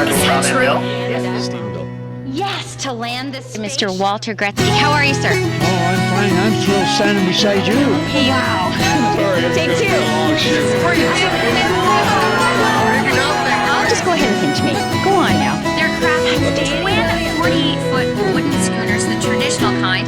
Is that true? Yes, to land this. Mr. Walter Gretzky. How are you, sir? Oh, I'm fine. I'm thrilled standing beside you. Wow. Take two. I'll just go ahead and pinch me. Go on now. They're craft when 48-foot wooden schooners, the traditional kind.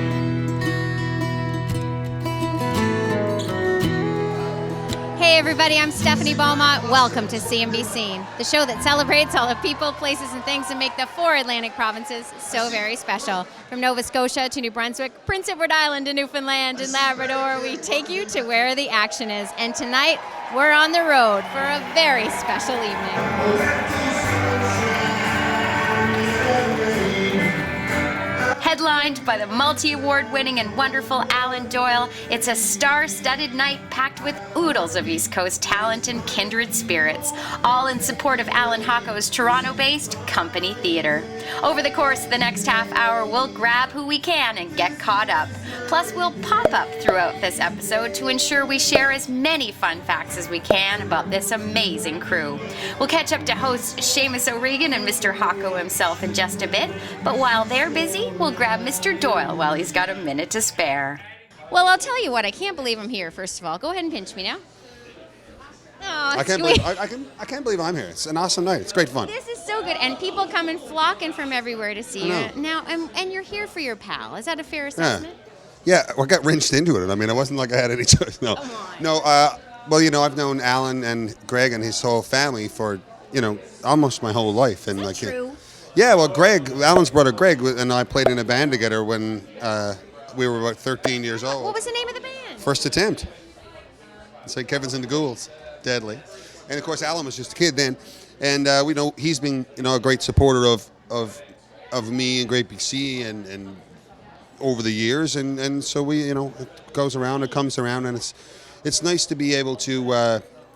Hey everybody, I'm Stephanie Beaumont. Welcome to CNBC, the show that celebrates all the people, places, and things that make the four Atlantic provinces so very special. From Nova Scotia to New Brunswick, Prince Edward Island to Newfoundland and Labrador, we take you to where the action is. And tonight, we're on the road for a very special evening. Headlined by the multi-award-winning and wonderful Alan Doyle, it's a star-studded night packed with oodles of East Coast talent and kindred spirits, all in support of Alan Hawco's Toronto-based Company Theatre. Over the course of the next half hour, we'll grab who we can and get caught up. Plus, we'll pop up throughout this episode to ensure we share as many fun facts as we can about this amazing crew. We'll catch up to host Seamus O'Regan and Mr. Hawco himself in just a bit, but while they're busy, we'll grab Mr. Doyle while he's got a minute to spare. Well, I'll tell you what, I can't believe I'm here, first of all. Go ahead and pinch me now. Oh, I can't believe I'm here. It's an awesome night. It's great fun. This is so good, and people come and flocking from everywhere to see you. Now, and you're here for your pal. Is that a fair assessment? Yeah, I got wrenched into it. I mean, it wasn't like I had any choice. No. Come on. No, well, you know, I've known Alan and Greg and his whole family for, you know, almost my whole life. And Is that true? Yeah, well, Greg, Alan's brother Greg, and I played in a band together when we were about 13 years old. What was the name of the band? First Attempt. St. Kevin's and the Ghouls. Deadly. And of course, Alan was just a kid then, and we know he's been, you know, a great supporter of me and Great Big C and over the years, and so we, you know, it goes around, it comes around, and it's nice to be able to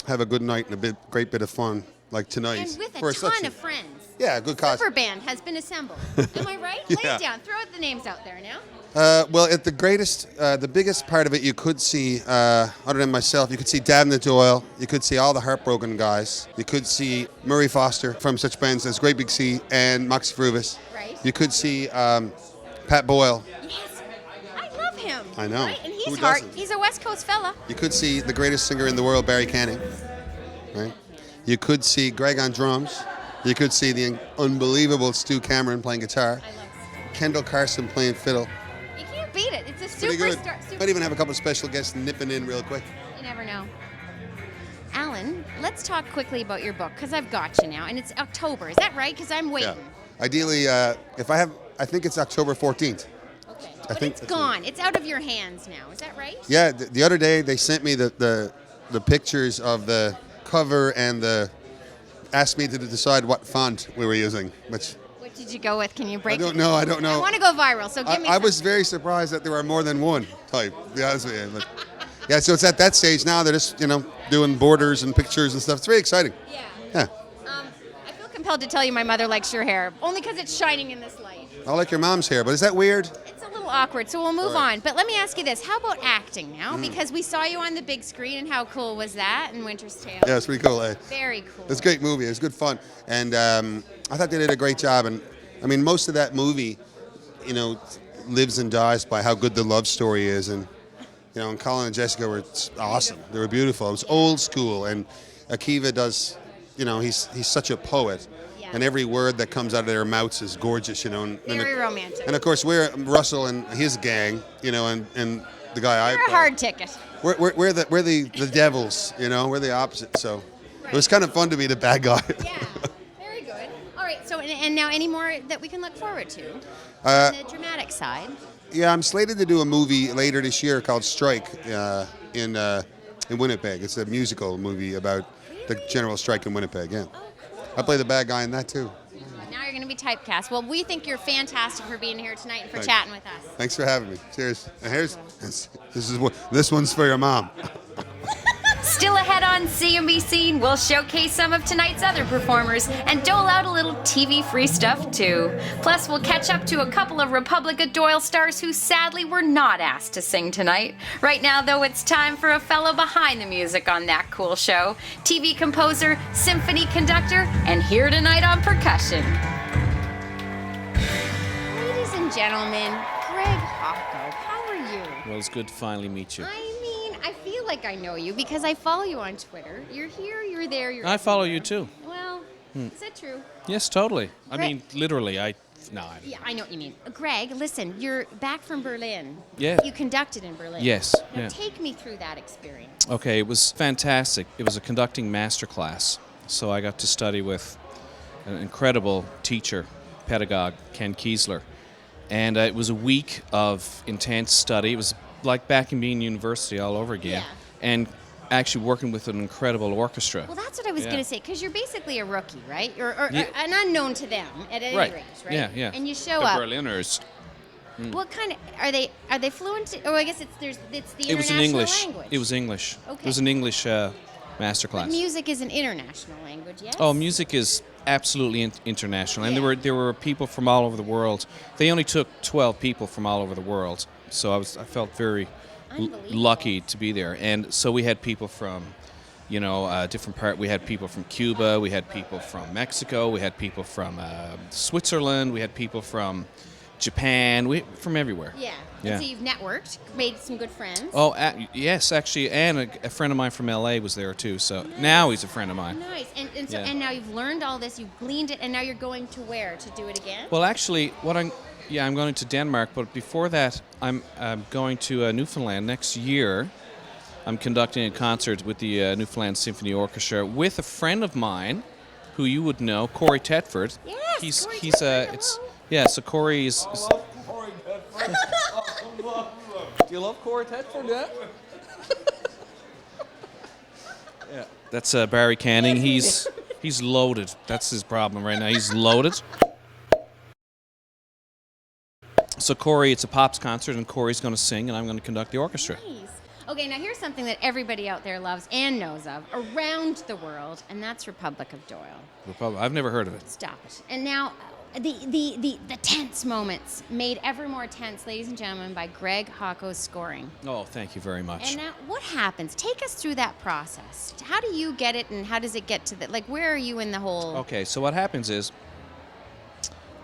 have a good night and a great bit of fun like tonight. And with a ton of friends. Yeah, good cause. Super band has been assembled. Am I right? Lay Yeah. it down. Throw the names out there now. Well, at the biggest part of it, you could see, other than myself, you could see Dabney Doyle, you could see all the Heartbroken guys, you could see Murray Foster from such bands as Great Big C and Max Fruvis. Right. You could see Pat Boyle. Yes. I love him. I know. Right? And Who doesn't? he's a West Coast fella. You could see the greatest singer in the world, Barry Canning. Right. You could see Greg on drums. You could see the unbelievable Stu Cameron playing guitar. I love Kendel Carson playing fiddle. You can't beat it. It's a Pretty good. superstar. Might even have a couple of special guests nipping in real quick. You never know. Alan, let's talk quickly about your book, because I've got you now, and it's October. Is that right? Because I'm waiting. Yeah. Ideally, I think it's October 14th. Okay. I But think it's that's gone. It's out of your hands now. Is that right? Yeah, the other day they sent me the pictures of the cover and asked me to decide what font we were using, which What did you go with? Can you break I don't know. I want to go viral, so give me I some. was very surprised that there were more than one type, to be honest with you. But, yeah, so it's at that stage now. They're just, you know, doing borders and pictures and stuff. It's very exciting. Yeah. Yeah. I feel compelled to tell you my mother likes your hair, only because it's shining in this light. I like your mom's hair, but is that weird? It's a little awkward, so we'll move on. But let me ask you this. How about acting now? Because we saw you on the big screen, and how cool was that in Winter's Tale? Yeah, it's pretty cool, eh? Very cool. It's a great movie. It was good fun. And I thought they did a great job. And, I mean, most of that movie, you know, lives and dies by how good the love story is. And, you know, and Colin and Jessica were awesome. They were beautiful. It was old school. And Akiva does, you know, he's such a poet. Yeah. And every word that comes out of their mouths is gorgeous, you know. Very romantic. And, of course, we're Russell and his gang, you know, and the guy You're a hard ticket. We're the devils, you know. We're the opposite. So it was kind of fun to be the bad guy. Yeah, very good. All right, so and now any more that we can look forward to on the dramatic side? Yeah, I'm slated to do a movie later this year called Strike in Winnipeg. It's a musical movie about the general strike in Winnipeg. Yeah, Oh, cool. I play the bad guy in that too. Now you're going to be typecast. Well, we think you're fantastic for being here tonight and for Thanks. chatting with us. Thanks for having me. Cheers. And this one's for your mom. Still ahead on CNBC, we'll showcase some of tonight's other performers and dole out a little TV free stuff too. Plus, we'll catch up to a couple of Republic of Doyle stars who sadly were not asked to sing tonight. Right now, though, it's time for a fellow behind the music on that cool show. TV composer, symphony conductor, and here tonight on percussion. Ladies and gentlemen, Greg Hawco, how are you? Well, it's good to finally meet you. I feel like I know you because I follow you on Twitter. You're here, you're there, you're I follow everywhere. you too. Well, is that true? Yes, totally. I Greg- mean, literally. Yeah, I know what you mean. Greg, listen, you're back from Berlin. Yeah. You conducted in Berlin. Yes, Now yeah. take me through that experience. Okay, it was fantastic. It was a conducting masterclass. So I got to study with an incredible teacher, pedagogue, Ken Kiesler. And it was a week of intense study. It was like back in being university all over again. Yeah. And actually working with an incredible orchestra. Well, that's what I was Yeah. going to say, because you're basically a rookie, right? Or Yeah. an unknown to them at any Right. rate, right? Yeah, yeah. And you show the up. Berliners. What kind of are they fluent? Oh, I guess it's the It was international in English. language. It was English. Okay. It was an English masterclass. But music is an international language, yes? Oh, music is absolutely international, and Yeah. there were people from all over the world. They only took 12 people from all over the world, so I felt very Unbelievable. lucky to be there. And so we had people from, different part. We had people from Cuba, we had people from Mexico, we had people from Switzerland, we had people from Japan, from everywhere. Yeah. Yeah. And so you've networked, made some good friends. Oh, yes, actually, and a friend of mine from LA was there too. So now he's a friend of mine. Nice. And so Yeah. and now you've learned all this, you've gleaned it, and now you're going to where to do it again? Well, actually, I'm going to Denmark, but before that, I'm going to Newfoundland next year. I'm conducting a concert with the Newfoundland Symphony Orchestra with a friend of mine, who you would know, Corey Tetford. Yes, Corey he's Tetford, it's hello. yeah. So Corey is. Do you love Corey Tetford? Yeah. Yeah. That's Barry Canning. He's loaded. That's his problem right now. He's loaded. So Corey, it's a pops concert, and Corey's going to sing, and I'm going to conduct the orchestra. Nice. Okay, now here's something that everybody out there loves and knows of around the world, and that's Republic of Doyle. I've never heard of it. Stop it. And now, the tense moments made ever more tense, ladies and gentlemen, by Greg Hawco's scoring. Oh, thank you very much. And now, what happens? Take us through that process. How do you get it, and how does it get to the, like, where are you in the whole... Okay, so what happens is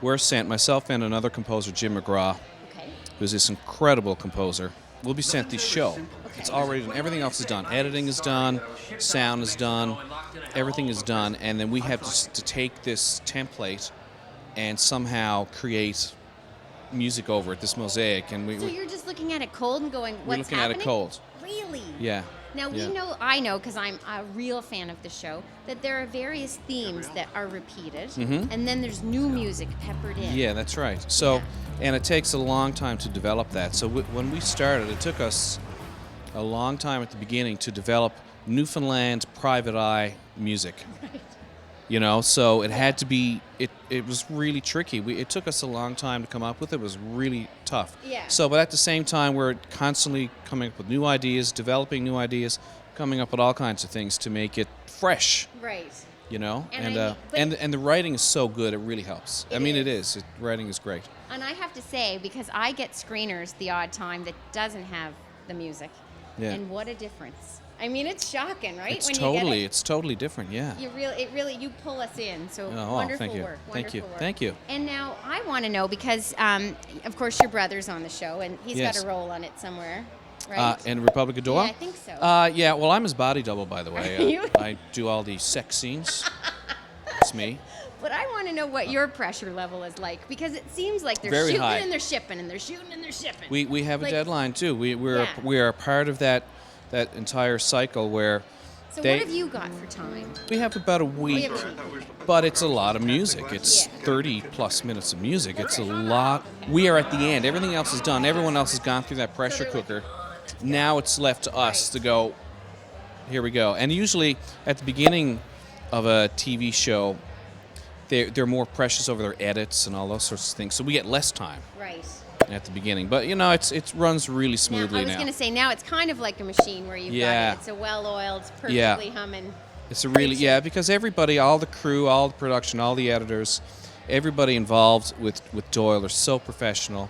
we're sent, myself and another composer, Jim McGraw, Okay. who's this incredible composer. We'll be sent the show. It's already done. Everything else is done. Editing is done. Sound is done. Everything is done. And then we have to take this template and somehow create music over it, this mosaic. And So you're just looking at it cold and going, what's we're looking happening? at it cold. Really? Yeah. Now, Yeah. I know, because I'm a real fan of the show, that there are various themes that are repeated, and then there's new music peppered in. Yeah, that's right. So, Yeah. and it takes a long time to develop that. So when we started, it took us a long time at the beginning to develop Newfoundland private eye music. Right. So it had to be, it was really tricky. It took us a long time to come up with it. It was really tough. Yeah. So, but at the same time, we're constantly coming up with new ideas, developing new ideas, coming up with all kinds of things to make it fresh. Right. And And and the writing is so good, it really helps. It I mean, is. it is. Writing is great. And I have to say, because I get screeners the odd time that doesn't have the music, Yeah. and what a difference. I mean, it's shocking, right? It's when totally, you get it's totally different. Yeah. it really, you pull us in. So Oh, wonderful thank you. work. Thank you. Wonderful work. Thank you. And now I want to know, because, of course, your brother's on the show, and he's Yes. got a role on it somewhere, right? And Republic of Doyle? Yeah, I think so. Yeah, well, I'm his body double, by the way. Are you? I do all the sex scenes. It's me. But I want to know what your pressure level is like, because it seems like they're Very shooting high. and they're shipping, and they're shooting and they're shipping. We have a Like- deadline, too. Yeah. We are a part of that entire cycle where So they, what have you got for time? we have about a week, have a week. but it's a lot of music. It's Yeah. 30 plus minutes of music. It's a lot. We are at the end. Everything else is done. Everyone else has gone through that pressure cooker. Now it's left to us to go, here we go. And usually at the beginning of a TV show, they're more precious over their edits and all those sorts of things. So we get less time. Right. at the beginning. But it runs really smoothly I was now. going to say, now it's kind of like a machine where you've got it. It's a well-oiled, perfectly humming. It's a really, because everybody, all the crew, all the production, all the editors, everybody involved with Doyle are so professional,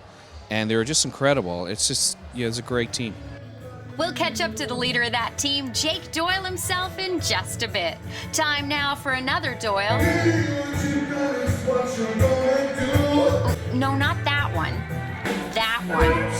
and they're just incredible. It's just, it's a great team. We'll catch up to the leader of that team, Jake Doyle himself, in just a bit. Time now for another Doyle. No, not that one. That one.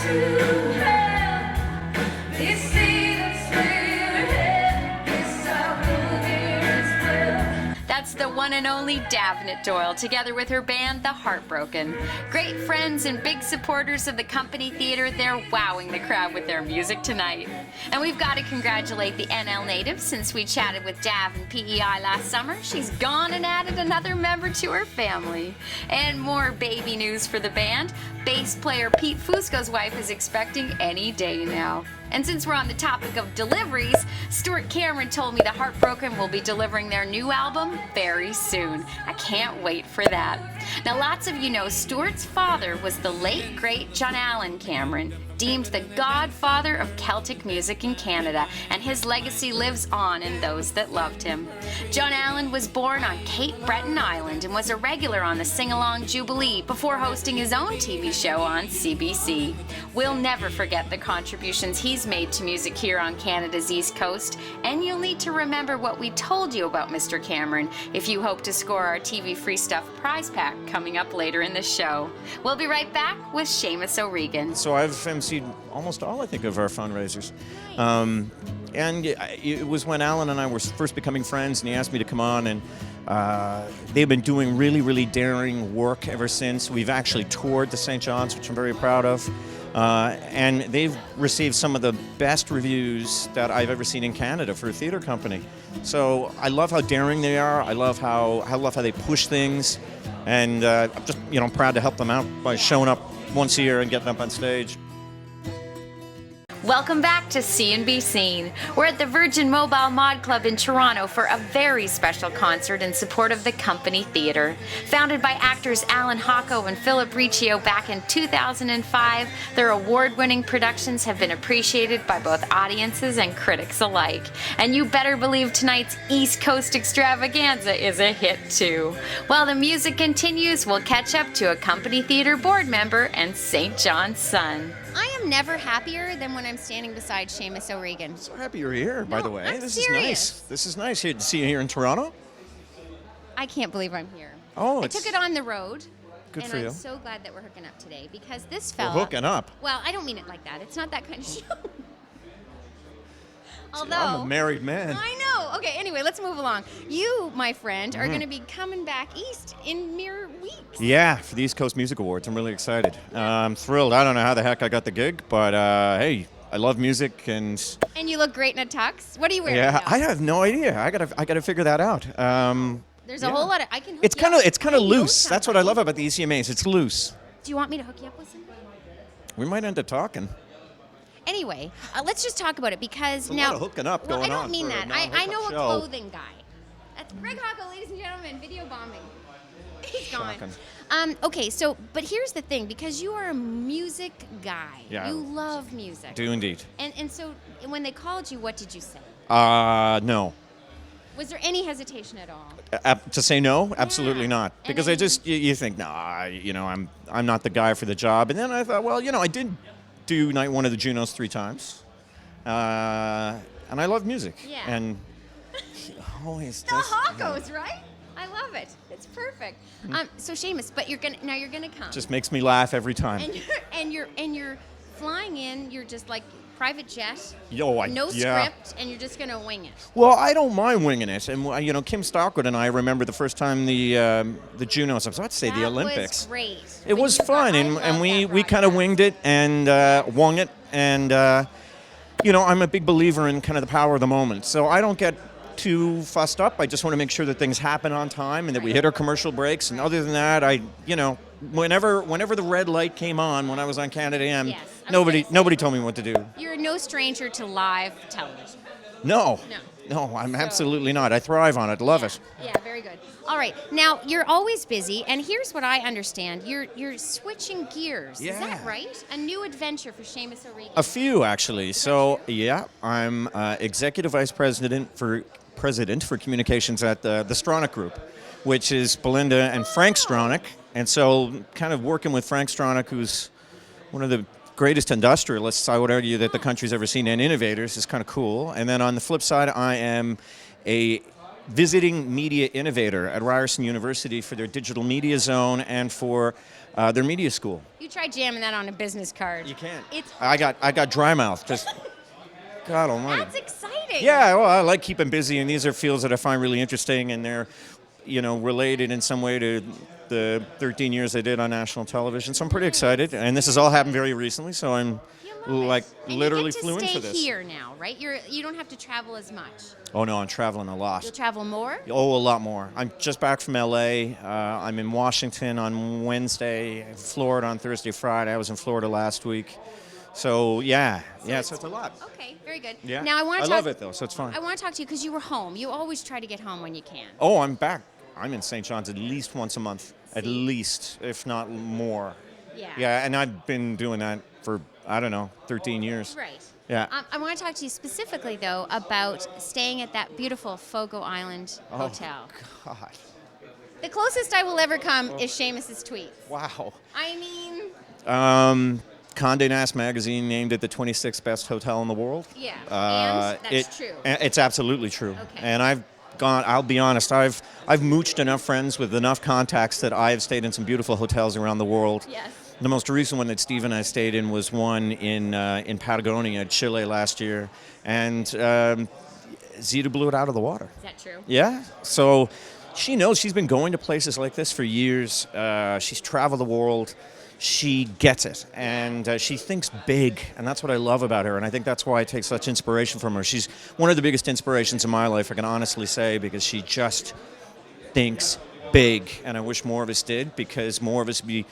That's the one and only Davenant Doyle, together with her band, the Heartbroken. Great friends and big supporters of the Company Theatre, they're wowing the crowd with their music tonight. And we've got to congratulate the NL native. Since we chatted with Dav and PEI last summer, she's gone and added another member to her family. And more baby news for the band. Bass player Pete Fusco's wife is expecting any day now. And since we're on the topic of deliveries, Stuart Cameron told me the Heartbroken will be delivering their new album very soon. I can't wait for that. Now, lots of you know Stuart's father was the late, great John Allan Cameron, deemed the godfather of Celtic music in Canada, and his legacy lives on in those that loved him. John Allan was born on Cape Breton Island and was a regular on the Sing-Along Jubilee before hosting his own TV show on CBC. We'll never forget the contributions he's made to music here on Canada's East Coast, and you'll need to remember what we told you about Mr. Cameron if you hope to score our TV Free Stuff prize pack coming up later in the show. We'll be right back with Seamus O'Regan. So I've emceed almost all, I think, of our fundraisers. And it was when Alan and I were first becoming friends, and he asked me to come on, and they've been doing really, really daring work ever since. We've actually toured the St. John's, which I'm very proud of. And they've received some of the best reviews that I've ever seen in Canada for a theatre company. So I love how daring they are. I love how they push things, and I'm just proud to help them out by showing up once a year and getting up on stage. Welcome back to See and Be Seen. We're at the Virgin Mobile Mod Club in Toronto for a very special concert in support of the Company Theatre. Founded by actors Alan Hawco and Philip Riccio back in 2005, their award-winning productions have been appreciated by both audiences and critics alike. And you better believe tonight's East Coast extravaganza is a hit too. While the music continues, we'll catch up to a Company Theatre board member and St. John's son. I am never happier than when I'm standing beside Seamus O'Regan. So happy you're here, by the way. I'm This serious. is nice. This is nice here to see you here in Toronto. I can't believe I'm here. Oh, I took it on the road. Good and for you. I'm so glad that we're hooking up today because this We're fella... hooking up. Well, I don't mean it like that. It's not that kind of show. Although... I'm a married man. I know. Okay, anyway, let's move along. You, my friend, are going to be coming back east in mere weeks. Yeah, for the East Coast Music Awards. I'm really excited. I'm thrilled. I don't know how the heck I got the gig, but hey, I love music and... And you look great in a tux. What are you wearing? Yeah, now? I have no idea. I gotta figure that out. There's a whole lot of... I can hook It's you kind up. of I know loose. That's what I somebody. love about the ECMAs. It's loose. Do you want me to hook you up with somebody? We might end up talking. Anyway, let's just talk about it because There's a now... lot of hooking up well, going I on don't mean for a that. I know non-hookup a show. clothing guy. That's Greg Hawco, ladies and gentlemen. Video bombing. He's gone. Shocking. Okay, so, but here's the thing. Because you are a music guy. Yeah. You love music. Do indeed. And so when they called you, what did you say? No. Was there any hesitation at all? To say no? Absolutely not. And Because then- I just, you think, nah, I'm not the guy for the job. And then I thought, well, I did do night one of the Junos 3 times. And I love music. Yeah. And always The Hawcos, right? I love it. It's perfect. So Seamus, but you're gonna come. Just makes me laugh every time. And you're flying in. You're just like private jet. Yo, no yeah. script, and you're just gonna wing it. Well, I don't mind winging it. And, Kim Stockwood and I remember the first time the Junos, I was about to say the Olympics. That was great. It was fun, and we kind of winged it and wung it. And, I'm a big believer in kind of the power of the moment. So I don't get too fussed up. I just want to make sure that things happen on time and that we hit our commercial breaks. And other than that, whenever the red light came on when I was on Canada AM, Yes. nobody told me what to do. You're no stranger to live television. No. No, I'm absolutely not. I thrive on it. Love it. Yeah, very good. All right. Now, you're always busy, and here's what I understand. You're switching gears. Is that Yeah. right? A new adventure for Seamus O'Regan. A few, actually. So, yeah, I'm executive vice president for communications at the Stronach Group, which is Belinda and Frank Stronach. And so, kind of working with Frank Stronach, who's one of the greatest industrialists, I would argue, that the country's ever seen, and innovators, is kind of cool. And then on the flip side, I am a visiting media innovator at Ryerson University for their digital media zone and for their media school. You try jamming that on a business card. You can't. It's I got dry mouth. Just God Almighty. That's exciting. Yeah, well, I like keeping busy, and these are fields that I find really interesting, and they're, related in some way to the 13 years I did on national television. So I'm pretty excited, and this has all happened very recently. So I'm like And literally you get to flew in stay for this. here now, right? You don't have to travel as much. Oh no, I'm traveling a lot. You'll travel more? Oh, a lot more. I'm just back from LA. I'm in Washington on Wednesday, Florida on Thursday, Friday. I was in Florida last week. So yeah, so it's a lot. Okay, very good. Yeah. Now I love it though, so it's fun. I want to talk to you because you were home. You always try to get home when you can. Oh, I'm back. I'm in St. John's at least once a month, at least, if not more. Yeah. Yeah, and I've been doing that for, 13 years. Right. Yeah. I want to talk to you specifically, though, about staying at that beautiful Fogo Island hotel. Oh, God. The closest I will ever come is Seamus's tweets. Wow. I mean, Condé Nast magazine named it the 26th best hotel in the world. yeah, and that's true. It's absolutely true. Okay. And I'll be honest, I've mooched enough friends with enough contacts that I've stayed in some beautiful hotels around the world. Yes. The most recent one that Steve and I stayed in was one in Patagonia, Chile last year, and Zita blew it out of the water. Is that true? Yeah. So she knows. She's been going to places like this for years. She's traveled the world. She gets it, and she thinks big, and that's what I love about her, and I think that's why I take such inspiration from her. She's one of the biggest inspirations in my life, I can honestly say, because she just thinks big, and I wish more of us did, because more of us would be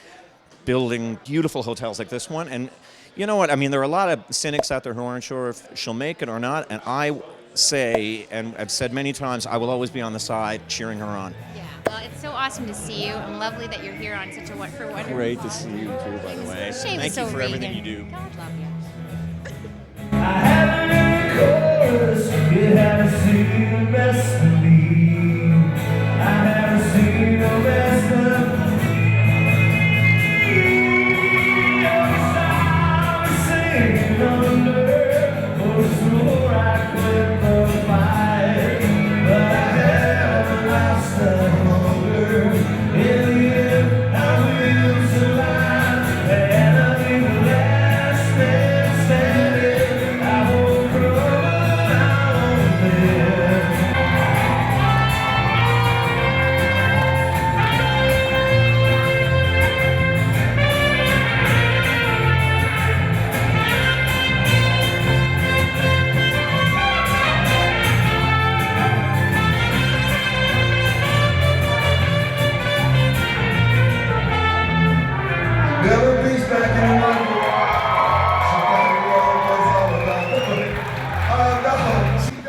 building beautiful hotels like this one. And you know what? I mean, there are a lot of cynics out there who aren't sure if she'll make it or not, and I say, and I've said many times, I will always be on the side cheering her on. Yeah. Well, it's so awesome to see you, and lovely that you're here on such a wonderful. Great to see you too, by the way. Seamus Thank you for O'Regan. everything you do. God love you.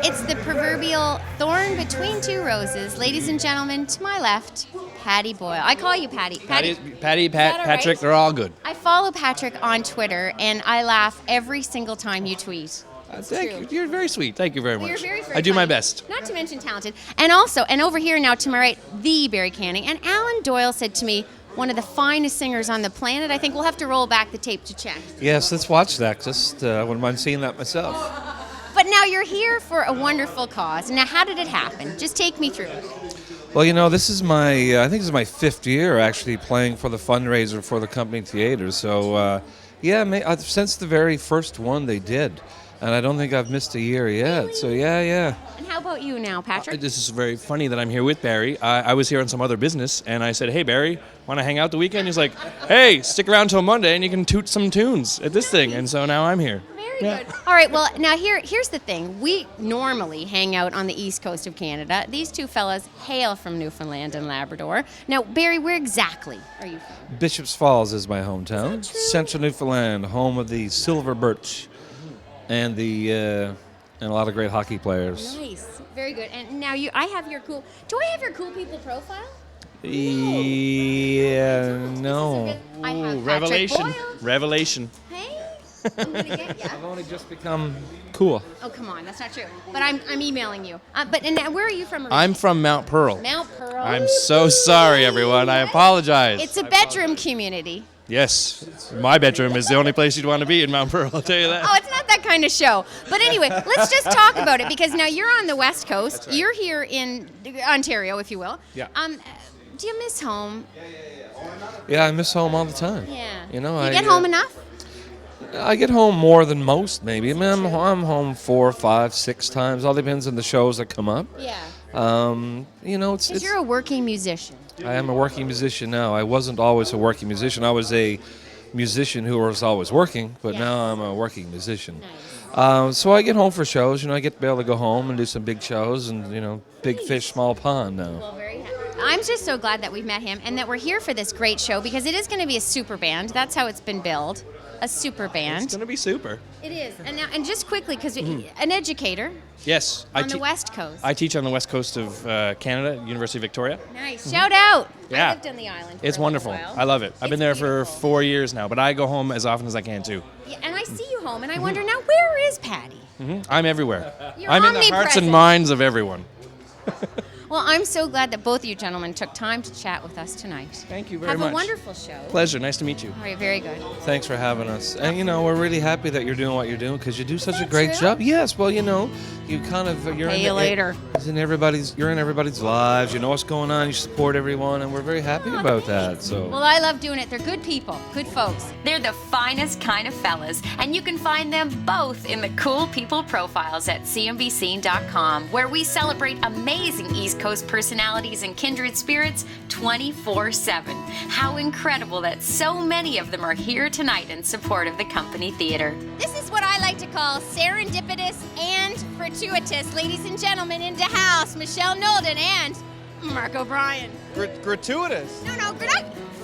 It's the proverbial thorn between two roses. Ladies and gentlemen, to my left, Patty Boyle. I call you Patty. Patty, that all Patrick, right? they're all good. I follow Patrick on Twitter, and I laugh every single time you tweet. Thank true. you. You're very sweet. Thank you very much. You're very, very I do my funny. best. Not to mention talented. And also, and over here now to my right, the Barry Canning. And Alan Doyle said to me, one of the finest singers on the planet. I think we'll have to roll back the tape to check. Yes, let's watch that. Just wouldn't mind seeing that myself. But now you're here for a wonderful cause. Now, how did it happen? Just take me through it. Well, this is my, I think this is my 5th year actually playing for the fundraiser for the company theater. So, since the very first one they did. And I don't think I've missed a year yet. Really? So, yeah. And how about you now, Patrick? This is very funny that I'm here with Barry. I was here on some other business, and I said, hey, Barry, want to hang out the weekend? He's like, hey, stick around till Monday, and you can toot some tunes at this thing. And so now I'm here. Very good. All right, well, now here's the thing. We normally hang out on the east coast of Canada. These two fellas hail from Newfoundland and Labrador. Now, Barry, where exactly are you from? Bishop's Falls is my hometown. Central Newfoundland, home of the silver birch and the and a lot of great hockey players. Nice. Very good. And now I have your cool. Do I have your cool people profile? Yeah, no. I have Patrick Revelation. Boyle. Revelation. Hey, I'm gonna get ya. I've only just become cool. Oh, come on, that's not true. But I'm emailing you. And where are you from? I'm from Mount Pearl. Mount Pearl. I'm so sorry, everyone. I apologize. It's a bedroom community. Yes, my bedroom is the only place you'd want to be in Mount Pearl, I'll tell you that. Oh, it's not that kind of show. But anyway, let's just talk about it because now you're on the West Coast. right. You're here in Ontario, if you will. Yeah. Do you miss home? Yeah, I miss home all the time. Yeah. You know, You get home enough? I get home more than most, maybe. I mean, I'm home 4, 5, 6 times. All depends on the shows that come up. Yeah. You know, Because you're a working musician. I am a working musician now. I wasn't always a working musician. I was a musician who was always working, but Yes. now I'm a working musician. Nice. So I get home for shows. You know, I get to be able to go home and do some big shows, and you know, big fish, small pond now. Well, very happy. I'm just so glad that we've met him and that we're here for this great show because it is going to be a super band. That's how it's been billed. A super band. It's going to be super. It is. And just quickly, because an educator Yes. on the West Coast. I teach on the west coast of Canada, University of Victoria. Nice. Shout out. Yeah. I lived on the island. For It's a little wonderful. while. I love it. I've It's been there beautiful. for 4 years now, but I go home as often as I can too. Yeah, and I see you home, and I wonder now, where is Patty? I'm everywhere. You're I'm in the hearts and omnipresent. minds of everyone. Well, I'm so glad that both of you gentlemen took time to chat with us tonight. Thank you very Have much. a wonderful show. Pleasure. Nice to meet you. All right, very good. Thanks for having us. And you know, we're really happy that you're doing what you're doing because you do such a that great true? job. Yes. Well, you know, you kind of you're Pay you later. You're in everybody's lives. You know what's going on. You support everyone, and we're very happy about that. So. Well, I love doing it. They're good people, good folks. They're the finest kind of fellas, and you can find them both in the Cool People profiles at cnbc.com, where we celebrate amazing East Coast personalities and kindred spirits 24/7. How incredible that so many of them are here tonight in support of the Company Theater. This is what I like to call serendipitous and gratuitous. Ladies and gentlemen, into house, Michelle Nolden and Mark O'Brien. Gratuitous. No,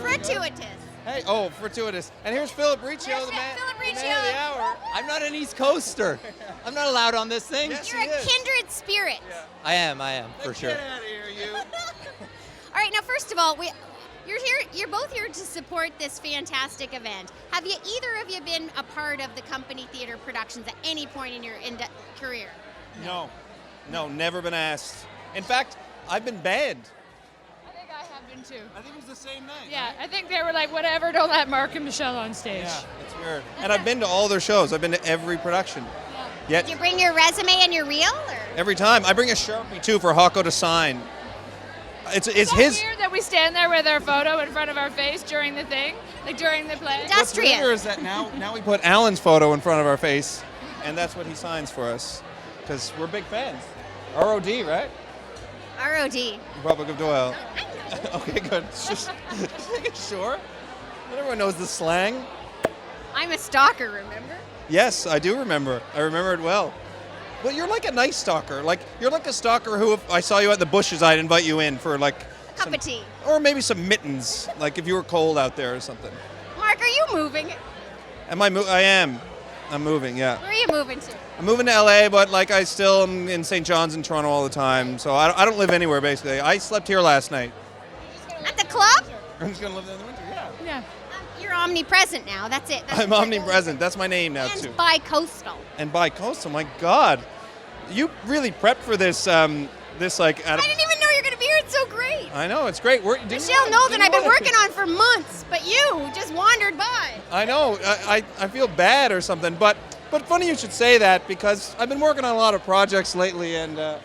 gratuitous. Hey, gratuitous. And here's Philip Riccio, There's the Philip man of Riccio. the hour. I'm not an East Coaster. I'm not allowed on this thing. Yes, You're a kindred spirit. I am, for sure. Get out of here, you. All right, now first of all, you're here. You're both here to support this fantastic event. Have either of you been a part of the Company Theater productions at any point in your career? No, never been asked. In fact, I've been banned. I think I have been too. I think it was the same night. Yeah, I think they were like, whatever, don't let Mark and Michelle on stage. Yeah, it's weird. And I've been to all their shows. I've been to every production. Yet Did you bring your resume and your reel? Or? every time I bring a Sharpie too for Hawco to sign. It's Is that his. weird that we stand there with our photo in front of our face during the thing, like during the play? What's weirder is that now we put Alan's photo in front of our face, and that's what he signs for us, because we're big fans. ROD, right? ROD. Republic of Doyle. Okay, good. Just making sure. Not everyone knows the slang. I'm a stalker, remember? Yes, I do remember. I remember it well. Well, you're like a nice stalker. Like you're like a stalker who, if I saw you at the bushes, I'd invite you in for like A cup of tea. or maybe some mittens, like if you were cold out there or something. Mark, are you moving? I am. I'm moving. Yeah. Where are you moving to? I'm moving to LA, but like I still am in St. John's and Toronto all the time, so I don't live anywhere basically. I slept here last night. At the club? I'm just gonna live there in the winter. Yeah. Yeah. You're omnipresent now. That's it. That's I'm omnipresent. That's my name now and too. bi-coastal. And bi-coastal. My God, you really prepped for this. This like. I didn't even know you were going to be here. It's so great. I know it's great. Michelle Nolden, I've been working on for months, but you just wandered by. I know. I feel bad or something, but funny you should say that because I've been working on a lot of projects lately, and where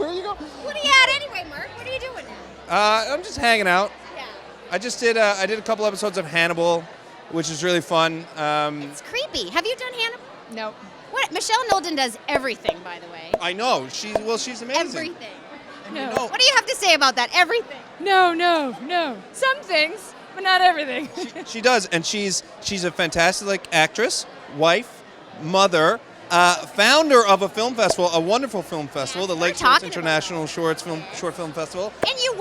are you going? What are you at anyway, Mark? What are you doing now? I'm just hanging out. Yeah. I did a couple episodes of Hannibal, which is really fun. It's creepy. Have you done Hannibal? No. What? Michelle Nolden does everything, by the way. I know. She's amazing. Everything. No. What do you have to say about that? Everything. No. Some things, but not everything. She does, and she's a fantastic actress, wife, mother, founder of a film festival, a wonderful film festival, the Lake Shores International Short Film Festival. And you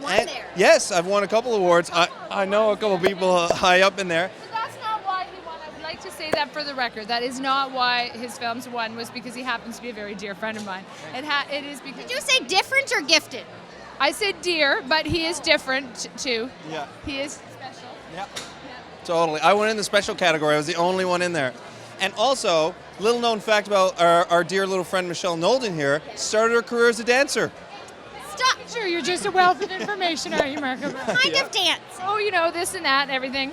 won there. Yes, I've won a couple awards. I know a couple people high up in there. But that's not why he won. I would like to say say that for the record. That is not why his films won, was because he happens to be a very dear friend of mine. It is because... Did you say different or gifted? I said dear, but he is different too. Yeah. He is special. Yeah. Totally. I went in the special category. I was the only one in there. And also, little known fact about our dear little friend Michelle Nolden here, started her career as a dancer. Stop. Sure, you're just a wealth of information, aren't you, Marco? Kind of dance. Oh, you know, this and that and everything.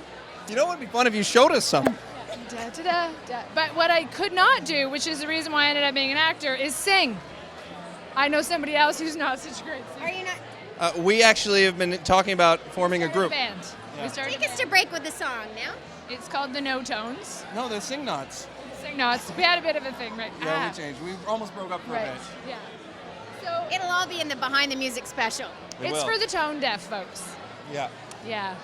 You know what would be fun if you showed us some? Da, da, da, da. But what I could not do, which is the reason why I ended up being an actor, is sing. I know somebody else who's not such a great singer. Are you not? We actually have been talking about forming a group. Band. We started Take us to break with a song now. It's called the No Tones. No, they're sing nots. Sing nots. We had a bit of a thing, right? Yeah, we changed. We almost broke up for a Right. bit. Yeah. So It'll all be in the Behind the Music special. It it's will. for the tone deaf folks. Yeah. Yeah.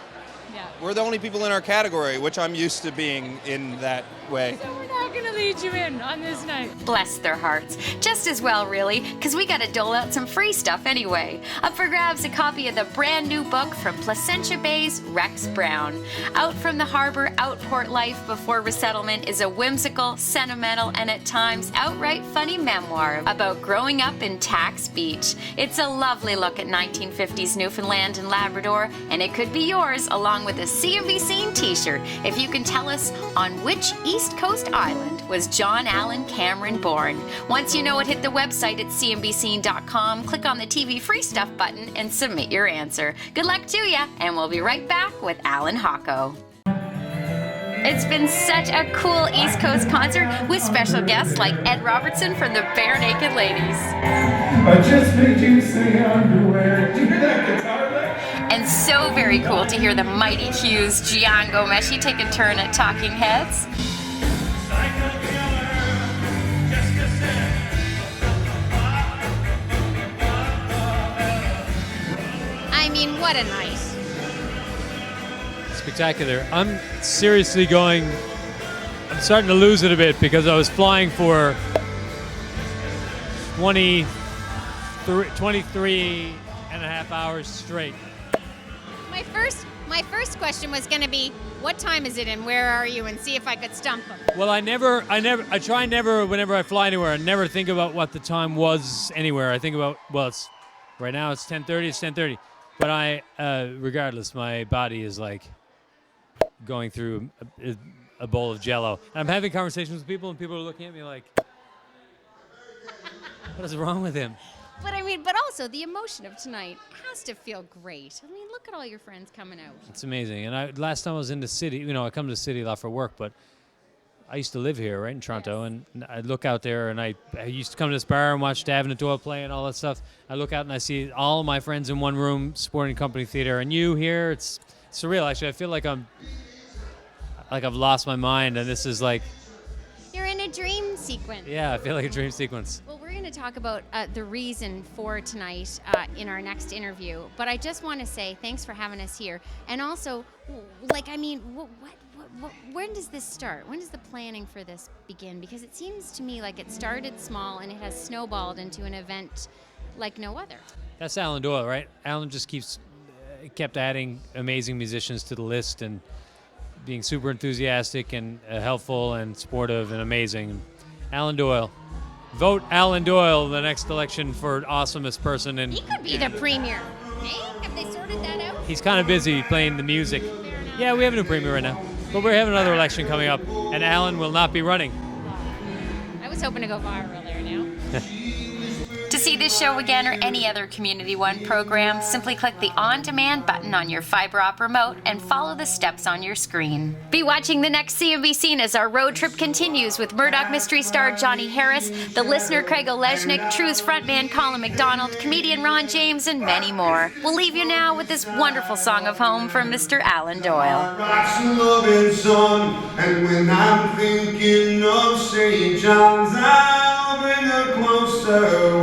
Yeah. We're the only people in our category, which I'm used to being in that way. So we're not going to lead you in on this night. Bless their hearts. Just as well, really, because we got to dole out some free stuff anyway. Up for grabs, a copy of the brand new book from Placentia Bay's Rex Brown. Out from the harbor, outport life before resettlement is a whimsical, sentimental, and at times outright funny memoir about growing up in Tax Beach. It's a lovely look at 1950s Newfoundland and Labrador, and it could be yours along with a CMB Scene t-shirt if you can tell us on which East Coast island was John Allan Cameron born. Once you know it, hit the website at cmbscene.com, click on the TV free stuff button, and submit your answer. Good luck to ya, and we'll be right back with Alan Hawco. It's been such a cool East Coast concert with special guests like Ed Robertson from the Bare Naked Ladies. I just made you say underwear. Do you hear that guitar lick? And so very cool to hear the mighty Hughes, Jian, Ghomeshi take a turn at Talking Heads. I mean, what a night. Spectacular. I'm seriously going, I'm starting to lose it a bit because I was flying for 23 and a half hours straight. My first question was going to be, what time is it and where are you, and see if I could stump them. Well, I try never, whenever I fly anywhere, I never think about what the time was anywhere. I think about, well, right now it's 10:30, it's 10:30. But regardless, my body is like going through a bowl of Jell-O. And I'm having conversations with people, and people are looking at me like, what is wrong with him? But also the emotion of tonight has to feel great. I mean, look at all your friends coming out. It's amazing. And last time I was in the city, I come to the city a lot for work, but I used to live here, right in Toronto, and I look out there, and I used to come to this bar and watch Alan Doyle play and all that stuff. I look out and I see all my friends in one room, Sporting Company Theatre, and you here. It's surreal, actually. I feel like I've lost my mind, and this is like... You're in a dream sequence. Yeah, I feel like a dream sequence. Well, we're going to talk about the reason for tonight in our next interview, but I just want to say thanks for having us here. And also, when does this start? When does the planning for this begin? Because it seems to me like it started small and it has snowballed into an event like no other. That's Alan Doyle, right? Alan just kept adding amazing musicians to the list and being super enthusiastic and helpful and supportive and amazing. Alan Doyle. Vote Alan Doyle the next election for awesomest person in... He could be the premier. Hey, have they sorted that out? He's kind of busy playing the music. Yeah, we have a new premier right now. But we're having another election coming up, and Alan will not be running. I was hoping to go viral there now. To see this show again or any other Community One program, simply click the on-demand button on your fiber op remote and follow the steps on your screen. Be watching the next CMB Scene as our road trip continues with Murdoch mystery star Johnny Harris, the listener Craig Olejnik, True's frontman Colin McDonald, comedian Ron James, and many more. We'll leave you now with this wonderful song of home from Mr. Alan Doyle. Loving son, and when I'm thinking of St. John's, I'll bring her closer.